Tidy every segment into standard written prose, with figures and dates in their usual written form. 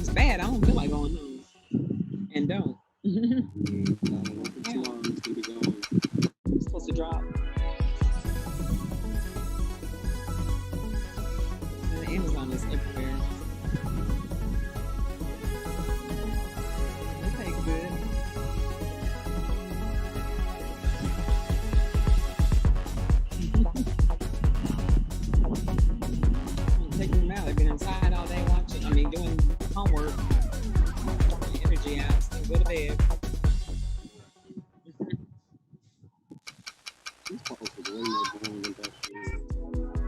it's bad. I don't feel like going home, and don't. Yeah, it's supposed to drop. And Amazon is everywhere. It tastes good. Take them out. They've been inside all day watching. I mean, doing homework. The energy out. So go to bed.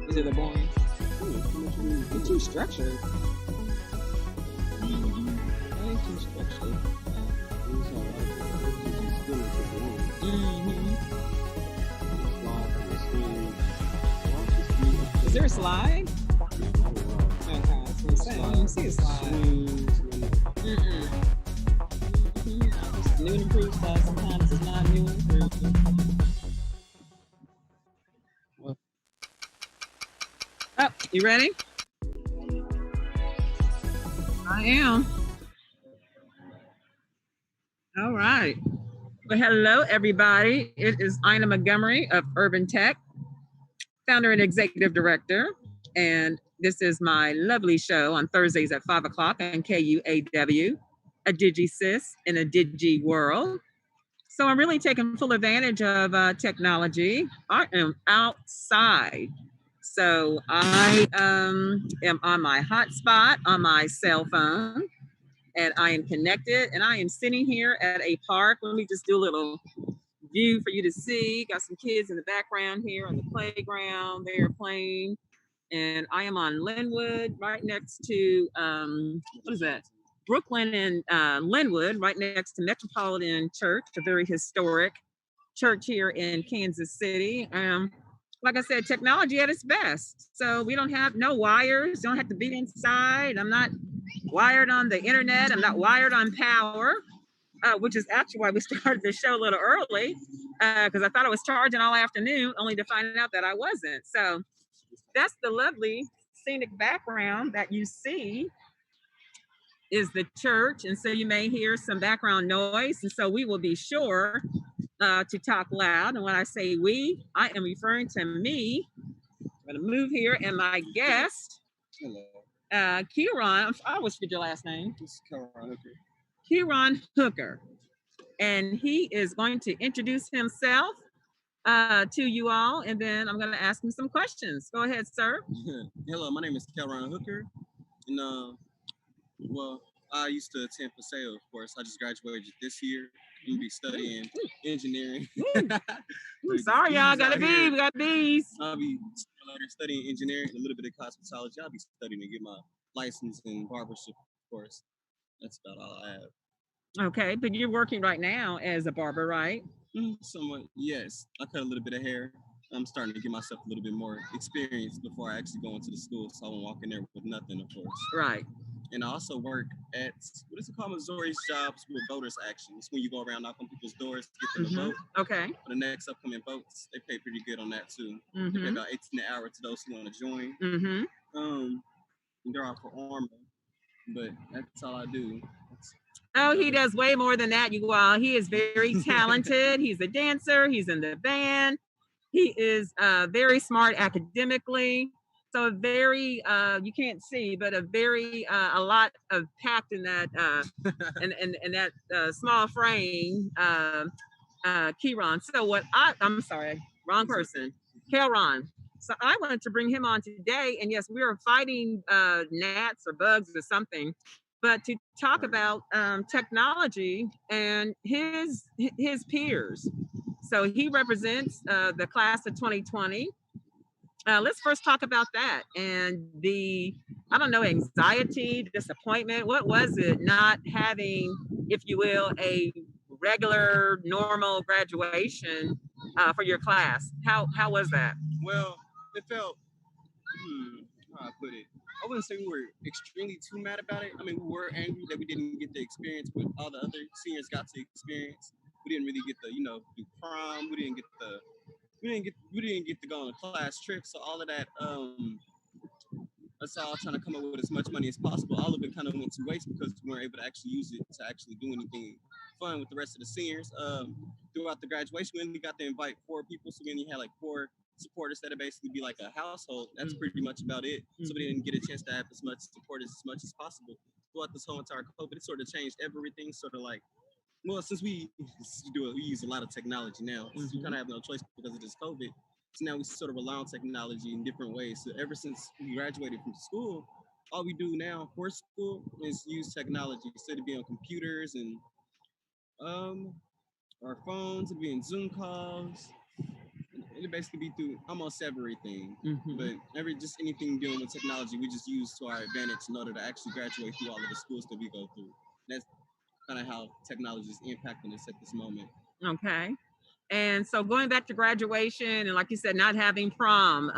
These are the boring. They're too structured. Way too structured. Is there a slide? Okay, I was gonna say, I don't see a slide. Just new and improved stuff. Sometimes it's not new and improved. Oh, you ready? I am. All right. Well, hello, everybody. It is Ina Montgomery of Urban Tech, founder and executive director. And this is my lovely show on Thursdays at 5 o'clock on KUAW, a Digi sis in a Digi world. So I'm really taking full advantage of technology. I am outside. So I am on my hotspot on my cell phone, and I am connected, and I am sitting here at a park. Let me just do a little view for you to see. Got some kids in the background here on the playground. They are playing, and I am on Linwood, right next to what is that? Brooklyn and Linwood, right next to Metropolitan Church, a very historic church here in Kansas City. Like I said, technology at its best. So we don't have no wires, don't have to be inside. I'm not wired on the internet. I'm not wired on power, which is actually why we started the show a little early, because I thought I was charging all afternoon, only to find out that I wasn't. So that's the lovely scenic background that you see is the church. And so you may hear some background noise. And so we will be sure to talk loud. And when I say we, I am referring to me. I'm going to move here, and my guest, Kieran, I always forget your last name. This is Kieran Hooker. And he is going to introduce himself to you all, and then I'm going to ask him some questions. Go ahead, sir. Hello, my name is Kieran Hooker, and well, I used to attend Paseo, of course. I just graduated this year. I'm gonna be studying engineering. Sorry, y'all. We got bees. I'll be studying engineering and a little bit of cosmetology. I'll be studying to get my license in barbership, of course. That's about all I have. Okay, but you're working right now as a barber, right? Somewhat, yes. I cut a little bit of hair. I'm starting to get myself a little bit more experience before I actually go into the school, so I won't walk in there with nothing, of course. Right. And I also work at, what is it called, Missouri's Jobs with Voters Action. It's when you go around knock on people's doors to get them to vote. Okay. For the next upcoming votes, they pay pretty good on that too. They pay about $18 an hour to those who want to join. And they're all for armor, but that's all I do. Oh, he does way more than that, you all. He is very talented. He's a dancer. He's in the band. He is very smart academically. So very, you can't see, but a lot of packed in that, in that small frame, Kieran. So I'm sorry, wrong person, Kieran. So I wanted to bring him on today, and yes, we are fighting gnats or bugs or something, but to talk about technology and his peers. So he represents the class of 2020. Let's first talk about that and the, I don't know, anxiety, disappointment. What was it not having, if you will, a regular, normal graduation for your class? How was that? Well, it felt, how I put it, I wouldn't say we were extremely too mad about it. I mean, we were angry that we didn't get the experience what all the other seniors got to experience. We didn't really get the, do prom. We didn't get to go on a class trip. So all of that us all trying to come up with as much money as possible. All of it kind of went to waste because we weren't able to actually use it to actually do anything fun with the rest of the seniors. Throughout the graduation, we only got to invite 4 people, so we only had like 4 supporters that'll basically be like a household. That's pretty much about it. So we didn't get a chance to have as much support as much as possible throughout this whole entire COVID. It sort of changed everything. Sort of like, well, since we use a lot of technology now, we kind of have no choice because of this COVID. So now we sort of rely on technology in different ways. So ever since we graduated from school, all we do now for school is use technology. Instead of being on computers and um, our phones, and being Zoom calls, it'll basically be through almost everything. But just anything dealing with technology, we just use to our advantage in order to actually graduate through all of the schools that we go through. That's kind of how technology is impacting us at this moment. Okay. And so going back to graduation and like you said, not having prom,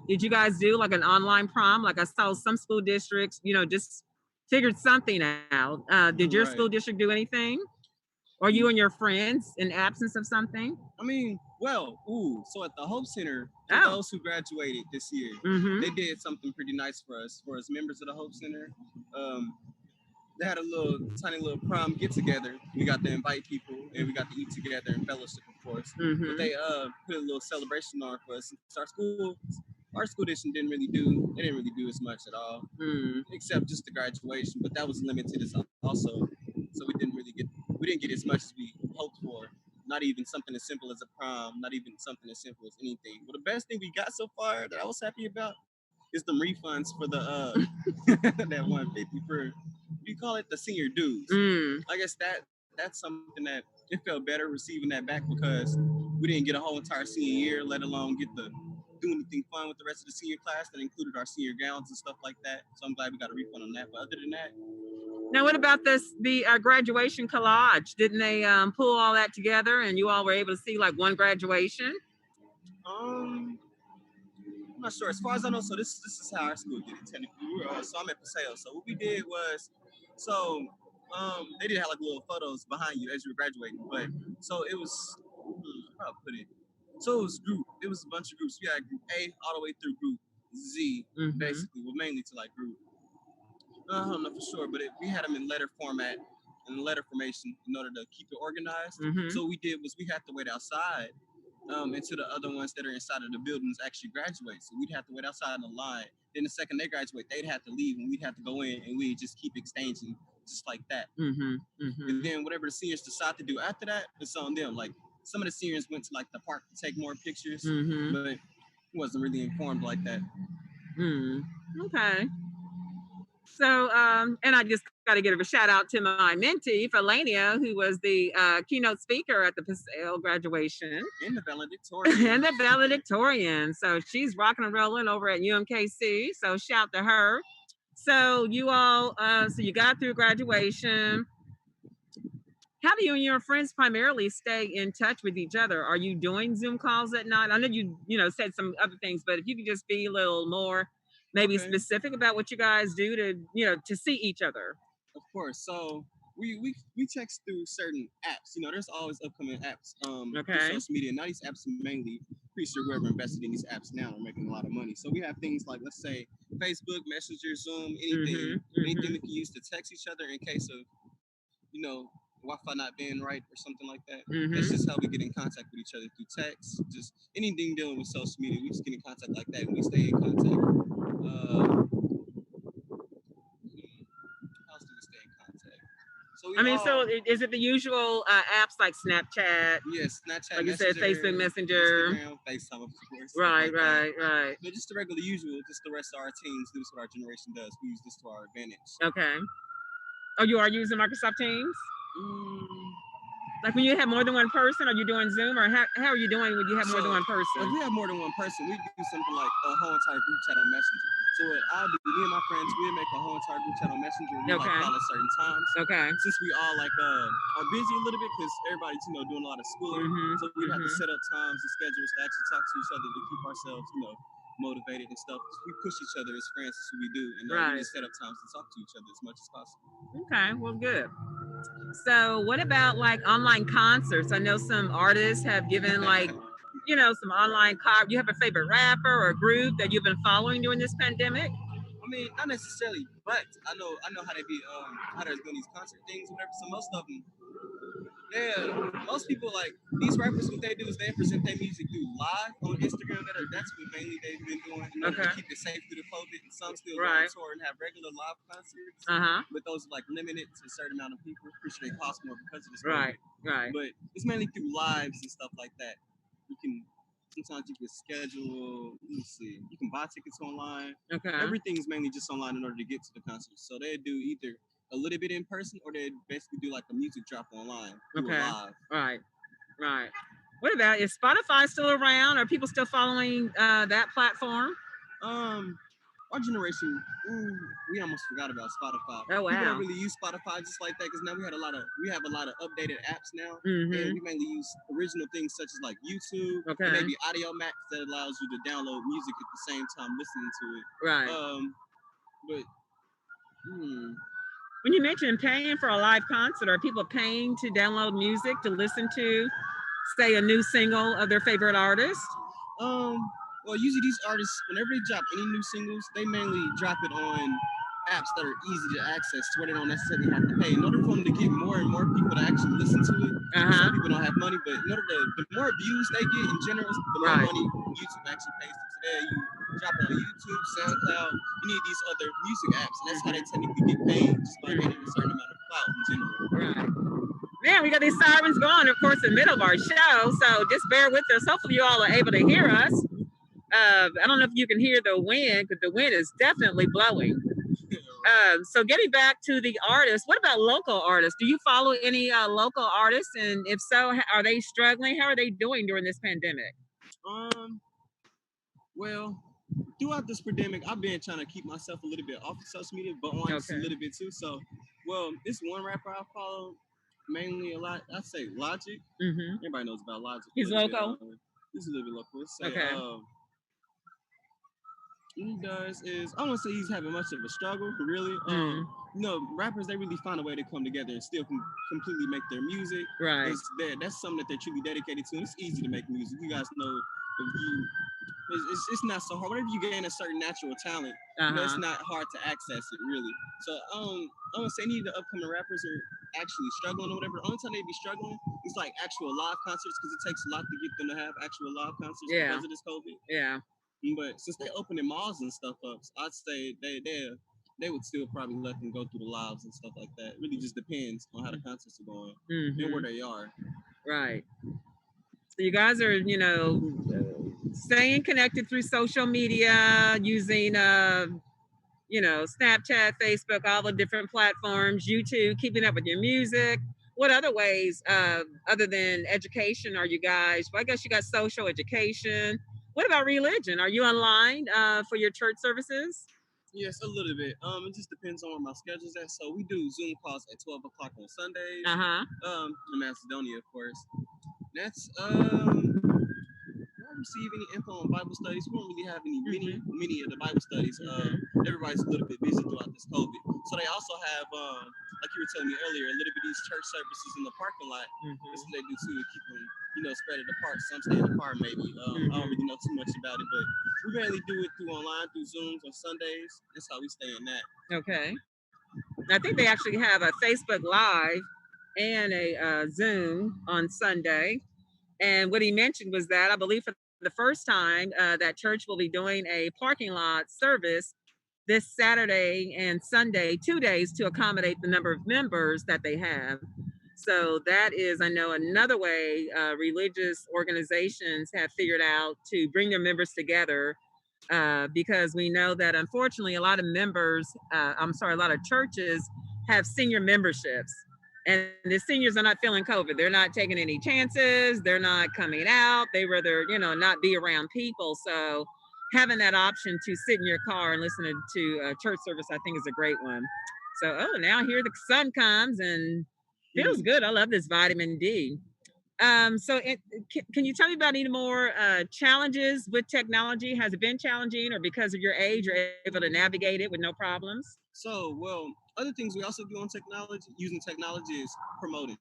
did you guys do like an online prom? Like I saw some school districts, just figured something out. Did your school district do anything? Or you and your friends in absence of something? I mean, so at the Hope Center, for those who graduated this year, they did something pretty nice for us members of the Hope Center. They had a tiny little prom get together. We got to invite people and we got to eat together and fellowship, of course. But they put a little celebration on for us. Our school district didn't really do as much at all, except just the graduation. But that was limited as also, so we didn't get as much as we hoped for. Not even something as simple as a prom. Not even something as simple as anything. But the best thing we got so far that I was happy about is the refunds for the that 150 for, you call it the senior dues. I guess that's something that it felt better receiving that back because we didn't get a whole entire senior year, let alone get to do anything fun with the rest of the senior class that included our senior gowns and stuff like that. So I'm glad we got a refund on that. But other than that. Now, what about the graduation collage? Didn't they pull all that together and you all were able to see like one graduation? I'm not sure. As far as I know, so this is how our school did it technically. So I'm at Paseo. So what we did was, they did have like little photos behind you as you were graduating. But so it was, how to put it? So it was group. It was a bunch of groups. We had group A all the way through group Z, basically. Well, mainly to like group. I don't know for sure, but we had them in letter format and letter formation in order to keep it organized. So what we did was we had to wait outside until the other ones that are inside of the buildings actually graduate. So we'd have to wait outside in the line. Then the second they graduate, they'd have to leave and we'd have to go in and we'd just keep exchanging just like that. And then whatever the seniors decide to do after that, it's on them. Like some of the seniors went to like the park to take more pictures, but wasn't really informed like that. Okay. So, and I just got to give a shout out to my mentee, Felania, who was the keynote speaker at the Paseo graduation. And the valedictorian. And the valedictorian. So she's rocking and rolling over at UMKC. So shout to her. So you all, so you got through graduation. How do you and your friends primarily stay in touch with each other? Are you doing Zoom calls at night? I know you said some other things, but if you could just be a little more maybe specific about what you guys do to see each other. Of course. So we text through certain apps. There's always upcoming apps through social media. Now these apps are mainly, pretty sure whoever invested in these apps now are making a lot of money. So we have things like, let's say, Facebook, Messenger, Zoom, anything we can use to text each other in case of, Wi-Fi not being right or something like that. That's just how we get in contact with each other, through text. Just anything dealing with social media, we just get in contact like that and we stay in contact. How else do we stay in contact? So is it the usual apps like Snapchat? Yes, Snapchat, like you said, Facebook Messenger, Instagram, FaceTime, of course. Right. But just the regular usual, just the rest of our teams. This is what our generation does. We use this to our advantage. Okay. Oh, you are using Microsoft Teams? Like when you have more than one person, are you doing Zoom, or how are you doing when you have more than one person? If we have more than one person, we do something like a whole entire group chat on Messenger. So what I'll do, me and my friends, we'll make a whole entire group chat on Messenger. We call at certain times. Since we all are busy a little bit because everybody's doing a lot of schooling, so we'd have to set up times and schedules to actually talk to each other to keep ourselves motivated and stuff. We push each other as friends. That's what we do, and we just set up times to talk to each other as much as possible. Okay, well, good. So what about like online concerts? I know some artists have given some online you have a favorite rapper or group that you've been following during this pandemic? I mean, not necessarily, but I know how they be how they're doing these concert things, whatever. So most of them, most people like these rappers. What they do is they present their music through live on Instagram. That's what mainly they've been doing in order to keep it safe through the COVID. And some still go on tour and have regular live concerts, but those are like limited to a certain amount of people. Pretty sure they cost more because of this COVID. Right. But it's mainly through lives and stuff like that. You can sometimes you can schedule. Let me see. You can buy tickets online. Okay. Everything's mainly just online in order to get to the concert. So they do either a little bit in person, or they basically do like a music drop online. Okay. Live. Right. What about, is Spotify still around? Are people still following that platform? Our generation, we almost forgot about Spotify. Oh wow. People don't really use Spotify just like that because now we have a lot of updated apps now, and we mainly use original things such as like YouTube, and maybe Audio Max that allows you to download music at the same time listening to it. Right. But when you mentioned paying for a live concert, are people paying to download music to listen to, say, a new single of their favorite artist? Well, usually these artists, whenever they drop any new singles, they mainly drop it on apps that are easy to access to where they don't necessarily have to pay. In order for them to get more and more people to actually listen to it, some people don't have money, but in order the more views they get in general, the more money YouTube actually pays them. So there you drop it on YouTube, SoundCloud, you need these other music apps, and that's how they technically get paid, just by getting a certain amount of clout in general. Right. Man, we got these sirens going, of course, in the middle of our show, so just bear with us. Hopefully you all are able to hear us. I don't know if you can hear the wind, because the wind is definitely blowing. So getting back to the artists, what about local artists? Do you follow any local artists? And if so, are they struggling? How are they doing during this pandemic? Well, throughout this pandemic, I've been trying to keep myself a little bit off of social media, but on just a little bit too. So, this one rapper I follow mainly a lot. I'd say Logic. Everybody knows about Logic. He's local. He's a little bit local. So, he does is, I won't say he's having much of a struggle, but really, rappers, they really find a way to come together and still completely make their music. Right. That's something that they're truly dedicated to, and it's easy to make music. You guys know, it's not so hard. Whenever you gain a certain natural talent, it's not hard to access it, really. So I won't say any of the upcoming rappers are actually struggling or whatever. The only time they be struggling is like actual live concerts, because it takes a lot to get them to have actual live concerts because of this COVID. Yeah. But since they're opening malls and stuff up, I'd say they would still probably let them go through the lives and stuff like that. It really just depends on how the concerts are going and where they are. Right. So you guys are, staying connected through social media, using, Snapchat, Facebook, all the different platforms, YouTube, keeping up with your music. What other ways, other than education, are you guys? Well, I guess you got social education. What about religion? Are you online for your church services? Yes, a little bit. It just depends on where my schedule's at. So we do Zoom calls at 12 o'clock on Sundays. In Macedonia, of course. That's don't receive any info on Bible studies. We don't really have many of the Bible studies. Everybody's a little bit busy throughout this COVID. So they also have, like you were telling me earlier, a little bit of these church services in the parking lot. That's what they do too, to keep them, spread apart. Some stay in the car maybe. I don't really know too much about it, but we mainly do it through online, through Zooms on Sundays. That's how we stay in that. Okay. I think they actually have a Facebook Live and a Zoom on Sunday. And what he mentioned was that I believe for the first time that church will be doing a parking lot service this Saturday and Sunday, 2 days, to accommodate the number of members that they have. So that is, I know, another way religious organizations have figured out to bring their members together, because we know that unfortunately a lot of churches have senior memberships. And the seniors are not feeling COVID. They're not taking any chances. They're not coming out. They rather, not be around people. So having that option to sit in your car and listen to a church service, I think, is a great one. So, now here the sun comes and feels good. I love this vitamin D. Can you tell me about any more challenges with technology? Has it been challenging, or because of your age, you're able to navigate it with no problems? So, other things we also do on using technology is promoting.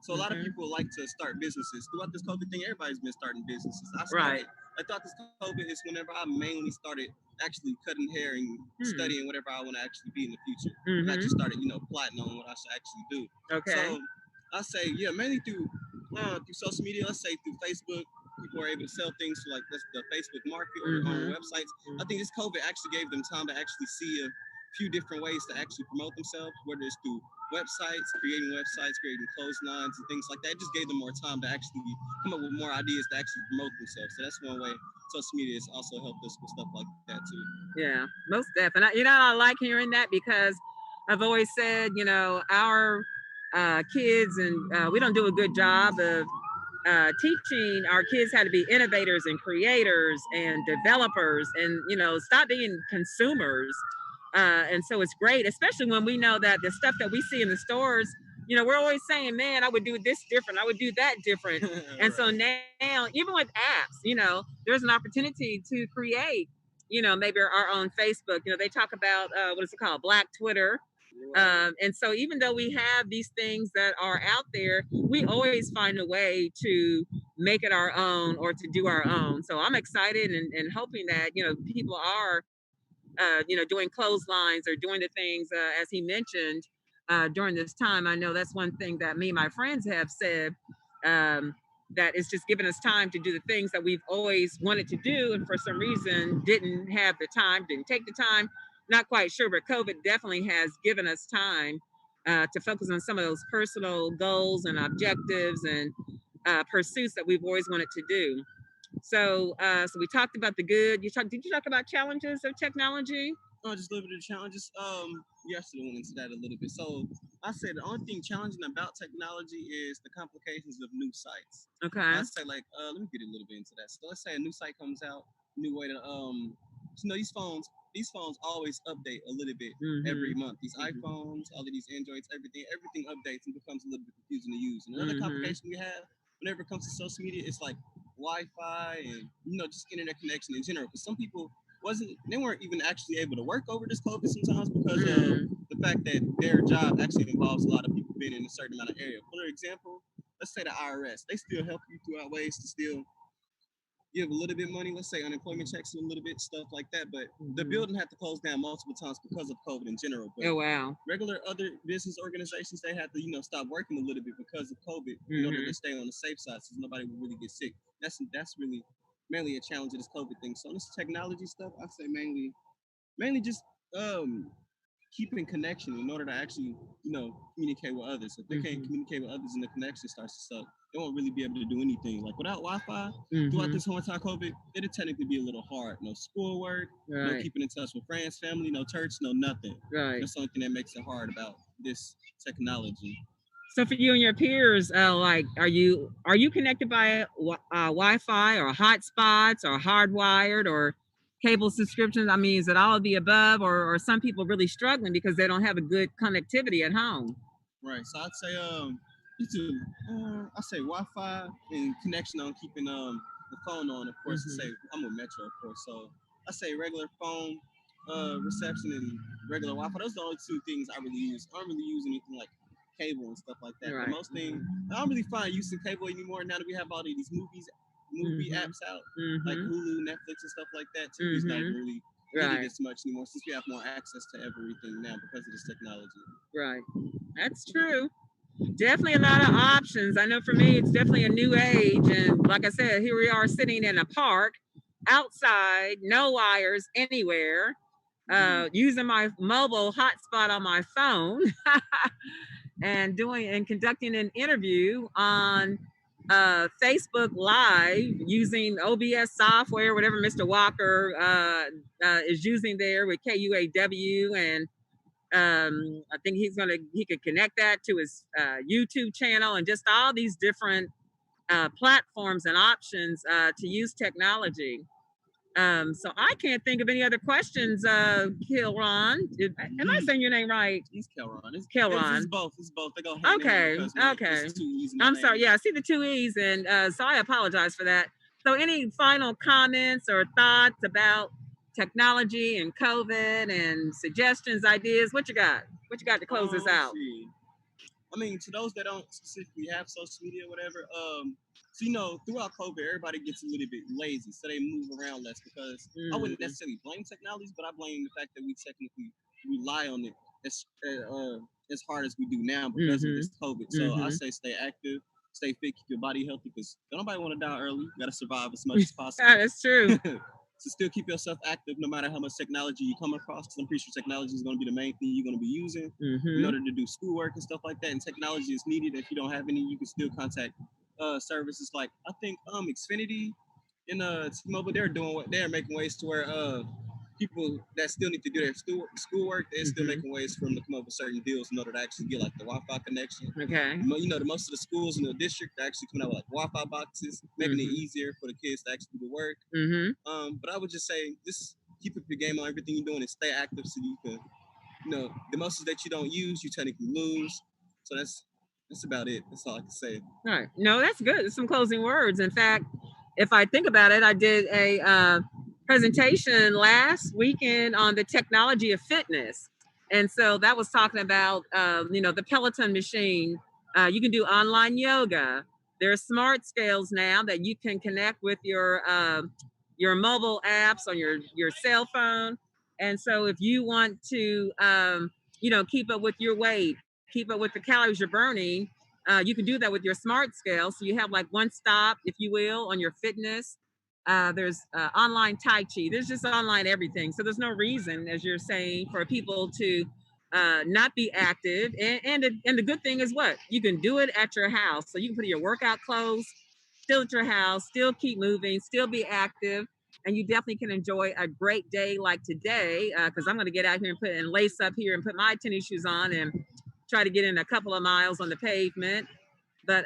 So a lot of people like to start businesses. Throughout this COVID thing, everybody's been starting businesses. I started I thought this COVID is whenever I mainly started actually cutting hair and studying whatever I want to actually be in the future. And I just started, plotting on what I should actually do. Okay. So I say, yeah, mainly through social media. Let's say through Facebook, people are able to sell things to like the Facebook market or their own websites. I think this COVID actually gave them time to actually see a few different ways to actually promote themselves, whether it's through websites, creating clotheslines and things like that. It just gave them more time to actually come up with more ideas to actually promote themselves. So that's one way social media has also helped us with stuff like that too. Yeah, most definitely. I like hearing that because I've always said, our kids and we don't do a good job of teaching our kids how to be innovators and creators and developers and stop being consumers, and so it's great, especially when we know that the stuff that we see in the stores, we're always saying, man, I would do this different, I would do that different. And so now, even with apps, there's an opportunity to create, maybe our own Facebook. They talk about what is it called, Black Twitter. And so even though we have these things that are out there, we always find a way to make it our own or to do our own. So I'm excited and hoping that, people are, doing clotheslines or doing the things, as he mentioned, during this time. I know that's one thing that me and my friends have said, that it's just given us time to do the things that we've always wanted to do. And for some reason, didn't have the time, didn't take the time. Not quite sure, but COVID definitely has given us time to focus on some of those personal goals and objectives and pursuits that we've always wanted to do. So we talked about the good. Did you talk about challenges of technology? Just a little bit of challenges. Yesterday went into that a little bit. So I said the only thing challenging about technology is the complications of new sites. Okay. I say let me get a little bit into that. So let's say a new site comes out, new way to these phones always update a little bit every month. These iPhones, all of these Androids, everything updates and becomes a little bit confusing to use. And another complication we have whenever it comes to social media, it's like Wi-Fi and just internet connection in general. Because some people they weren't even actually able to work over this COVID sometimes because of the fact that their job actually involves a lot of people being in a certain amount of area. For example, let's say the IRS, they still help you throughout ways to still give a little bit of money, let's say unemployment checks and a little bit stuff like that. But the building had to close down multiple times because of COVID in general. But oh wow! Regular other business organizations, they had to stop working a little bit because of COVID in order to stay on the safe side, so nobody would really get sick. That's really mainly a challenge of this COVID thing. So this technology stuff, I'd say mainly just keeping connection in order to actually communicate with others. If they can't communicate with others and the connection starts to suck, they won't really be able to do anything. Like without Wi-Fi throughout this whole entire COVID, it'd technically be a little hard. No schoolwork, no keeping in touch with friends, family, no church, no nothing. That's the only thing that makes it hard about this technology. So for you and your peers, are you connected by Wi-Fi or hotspots or hardwired or cable subscriptions? I mean, is it all of the above, or are some people really struggling because they don't have a good connectivity at home? Right. So I'd say I say Wi-Fi and connection on keeping the phone on. Of course, to say I'm with Metro, of course. So I say regular phone reception and regular Wi-Fi. Those are the only two things I really use. I don't really use anything like cable and stuff like that. But most things, I don't really find using cable anymore. Now that we have all of these movie apps out, like Hulu, Netflix, and stuff like that, TV's not even really needed as much anymore since we have more access to everything now because of this technology. Right. That's true. Definitely a lot of options. I know for me, it's definitely a new age. And like I said, here we are sitting in a park outside, no wires anywhere, using my mobile hotspot on my phone and conducting an interview on Facebook Live using OBS software, whatever Mr. Walker is using there with KUAW. And I think he could connect that to his YouTube channel and just all these different platforms and options to use technology. So I can't think of any other questions, Kilron. Am I saying your name right? It's Kelron. It's Kelron. It's both. They go hand in hand. Okay. I'm sorry. Yeah, I see the two E's, and so I apologize for that. So any final comments or thoughts about technology and COVID and suggestions, ideas? What you got? What you got to close this out? I mean, to those that don't specifically have social media or whatever, So, you know, throughout COVID, everybody gets a little bit lazy, so they move around less because I wouldn't necessarily blame technologies, but I blame the fact that we technically rely on it as hard as we do now because of this COVID. So I say stay active, stay fit, keep your body healthy because nobody want to die early. You got to survive as much as possible. Yeah, that's true. So still keep yourself active no matter how much technology you come across. Because I'm pretty sure technology is going to be the main thing you're going to be using in order to do schoolwork and stuff like that. And technology is needed. If you don't have any, you can still contact services like I think Xfinity and T-Mobile. They're making ways to where people that still need to do their schoolwork, they're still making ways for them to come up with certain deals in order to actually get like the Wi-Fi connection. Okay. You know, the most of the schools in the district are actually coming out with like Wi-Fi boxes, making it easier for the kids to actually do the work. But I would just say just keep up your game on everything you're doing and stay active so you can, you know, the muscles that you don't use, you technically lose. So that's about it. That's all I can say. All right. No, that's good. Some closing words. In fact, if I think about it, I did a presentation last weekend on the technology of fitness. And so that was talking about, you know, the Peloton machine. You can do online yoga. There are smart scales now that you can connect with your mobile apps on your cell phone. And so if you want to, you know, keep up with your weight, keep up with the calories you're burning, you can do that with your smart scale. So you have like one stop, if you will, on your fitness. There's online Tai Chi. There's just online everything. So there's no reason, as you're saying, for people to not be active. And the good thing is what? You can do it at your house. So you can put your workout clothes still at your house, still keep moving, still be active. And you definitely can enjoy a great day like today, because I'm going to get out here and lace up here and put my tennis shoes on and try to get in a couple of miles on the pavement. But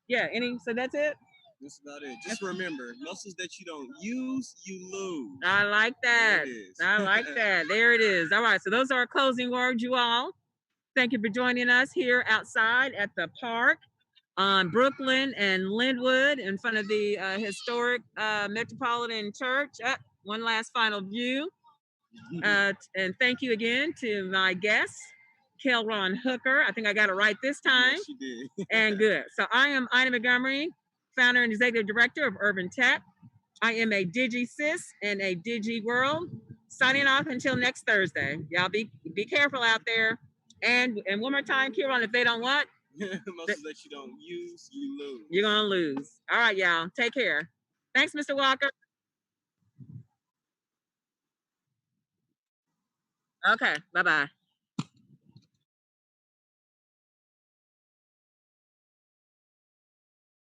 yeah, so that's it. That's about it. Just remember, muscles that you don't use, you lose. I like that. I like that. There it is. All right. So those are our closing words, you all. Thank you for joining us here outside at the park on Brooklyn and Linwood in front of the historic Metropolitan Church. One last final view. And thank you again to my guests, Kelron Hooker. I think I got it right this time. Yes, you did. And good. So I am Ina Montgomery, founder and executive director of Urban Tech. I am a Digi sis in a Digi world. Signing off until next Thursday. Y'all be careful out there. And one more time, Kieran, if they don't what? Muscles that you don't use, you lose. You're going to lose. All right, y'all. Take care. Thanks, Mr. Walker. Okay, bye-bye.